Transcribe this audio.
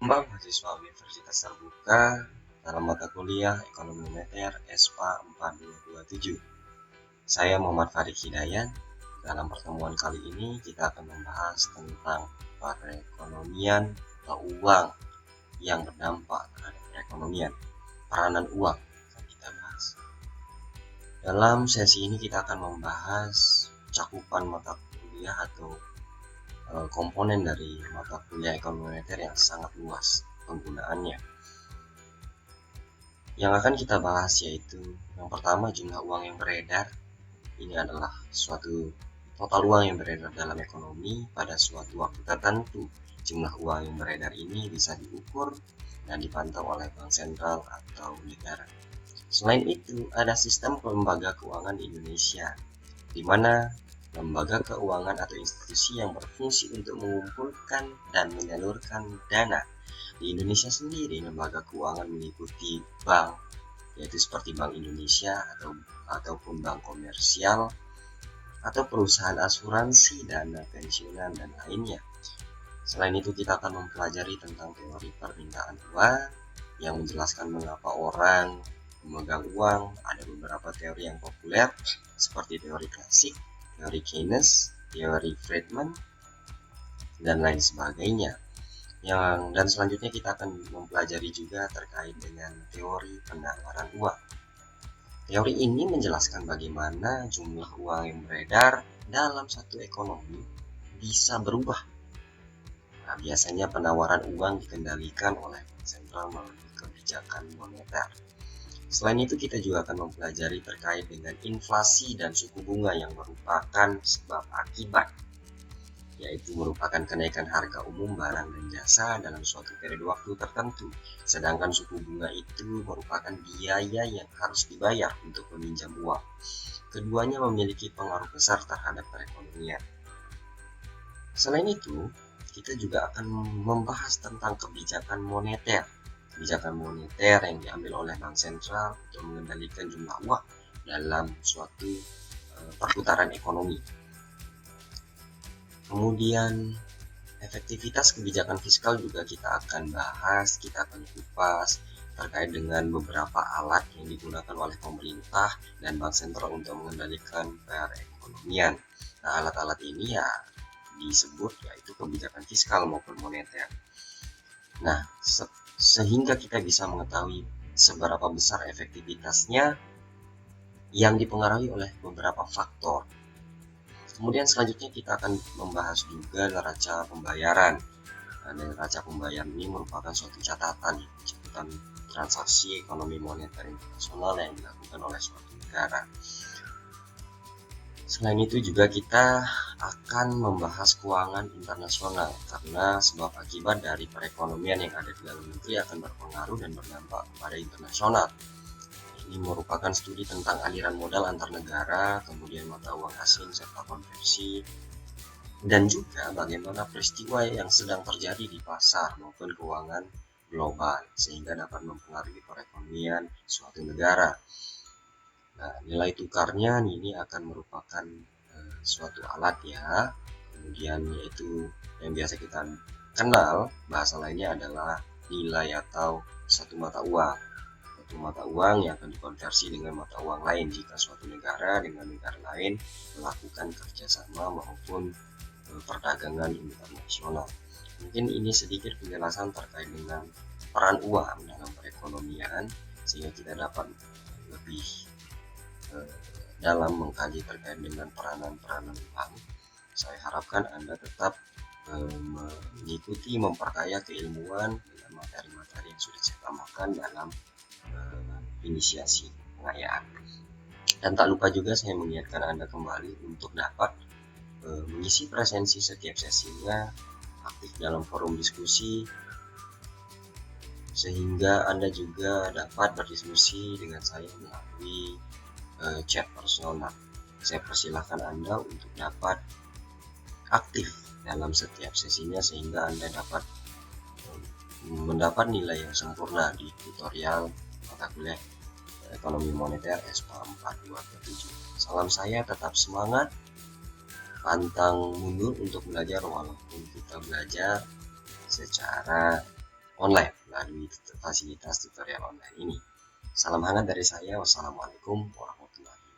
Kembang mahasiswa Universitas Terbuka dalam mata kuliah Ekonomi Moneter ESPA 4227. Saya Muhammad Farid Hidayat. Dalam pertemuan kali ini kita akan membahas tentang perekonomian atau uang yang berdampak terhadap perekonomian. Peranan uang akan kita bahas. Dalam sesi ini kita akan membahas cakupan mata kuliah atau komponen dari mata kuliah ekonomi moneter yang sangat luas penggunaannya. Yang akan kita bahas yaitu yang pertama, jumlah uang yang beredar. Ini adalah suatu total uang yang beredar dalam ekonomi pada suatu waktu tertentu. Jumlah uang yang beredar ini bisa diukur dan dipantau oleh bank sentral atau negara. Selain itu, ada sistem lembaga keuangan di Indonesia, di mana lembaga keuangan atau institusi yang berfungsi untuk mengumpulkan dan menyalurkan dana. Di Indonesia sendiri, lembaga keuangan meliputi bank, yaitu seperti Bank Indonesia ataupun bank komersial, atau perusahaan asuransi, dana pensiunan, dan lainnya. Selain itu, kita akan mempelajari tentang teori permintaan uang yang menjelaskan mengapa orang memegang uang. Ada beberapa teori yang populer seperti teori klasik, teori Keynes, teori Friedman, dan lain sebagainya. Dan selanjutnya kita akan mempelajari juga terkait dengan teori penawaran uang. Teori ini menjelaskan bagaimana jumlah uang yang beredar dalam satu ekonomi bisa berubah. Nah, biasanya penawaran uang dikendalikan oleh bank sentral melalui kebijakan moneter. Selain itu, kita juga akan mempelajari terkait dengan inflasi dan suku bunga yang merupakan sebab akibat, yaitu merupakan kenaikan harga umum barang dan jasa dalam suatu periode waktu tertentu. Sedangkan suku bunga itu merupakan biaya yang harus dibayar untuk meminjam uang. Keduanya memiliki pengaruh besar terhadap perekonomian. Selain itu, kita juga akan membahas tentang kebijakan moneter. Kebijakan moneter yang diambil oleh bank sentral untuk mengendalikan jumlah uang dalam suatu perputaran ekonomi. Kemudian efektivitas kebijakan fiskal juga kita akan bahas, kita akan kupas terkait dengan beberapa alat yang digunakan oleh pemerintah dan bank sentral untuk mengendalikan perekonomian. Nah, alat-alat ini ya disebut yaitu kebijakan fiskal maupun moneter. Nah, sehingga kita bisa mengetahui seberapa besar efektivitasnya yang dipengaruhi oleh beberapa faktor. Kemudian selanjutnya kita akan membahas juga neraca pembayaran. Nah, neraca pembayaran ini merupakan suatu catatan transaksi ekonomi moneter internasional yang dilakukan oleh suatu negara. Selain itu juga kita akan membahas keuangan internasional, karena sebab akibat dari perekonomian yang ada di dalam negeri akan berpengaruh dan berdampak pada internasional. Ini merupakan studi tentang aliran modal antar negara, kemudian mata uang asing serta konversi, dan juga bagaimana peristiwa yang sedang terjadi di pasar maupun keuangan global sehingga dapat mempengaruhi perekonomian suatu negara. Nah, nilai tukarnya ini akan merupakan suatu alat ya. Kemudian yaitu yang biasa kita kenal, bahasa lainnya adalah nilai atau satu mata uang. Satu mata uang yang akan dikonversi dengan mata uang lain jika suatu negara dengan negara lain melakukan kerjasama maupun perdagangan internasional. Mungkin ini sedikit penjelasan terkait dengan peran uang dalam perekonomian sehingga kita dapat lebih dalam mengkaji terkait dengan peranan-peranan uang. Saya harapkan Anda tetap mengikuti, memperkaya keilmuan dengan materi-materi yang sudah saya tambahkan dalam inisiasi pengayaan. Dan tak lupa juga saya mengingatkan Anda kembali untuk dapat mengisi presensi setiap sesinya, aktif dalam forum diskusi, sehingga Anda juga dapat berdiskusi dengan saya melalui chat personal. Saya persilahkan Anda untuk dapat aktif dalam setiap sesinya sehingga Anda dapat mendapat nilai yang sempurna di tutorial mata kuliah ekonomi moneter ESPA 4227. Salam saya tetap semangat, pantang mundur untuk belajar walaupun kita belajar secara online melalui fasilitas tutorial online ini. Salam hangat dari saya. Wassalamualaikum warahmatullahi wabarakatuh.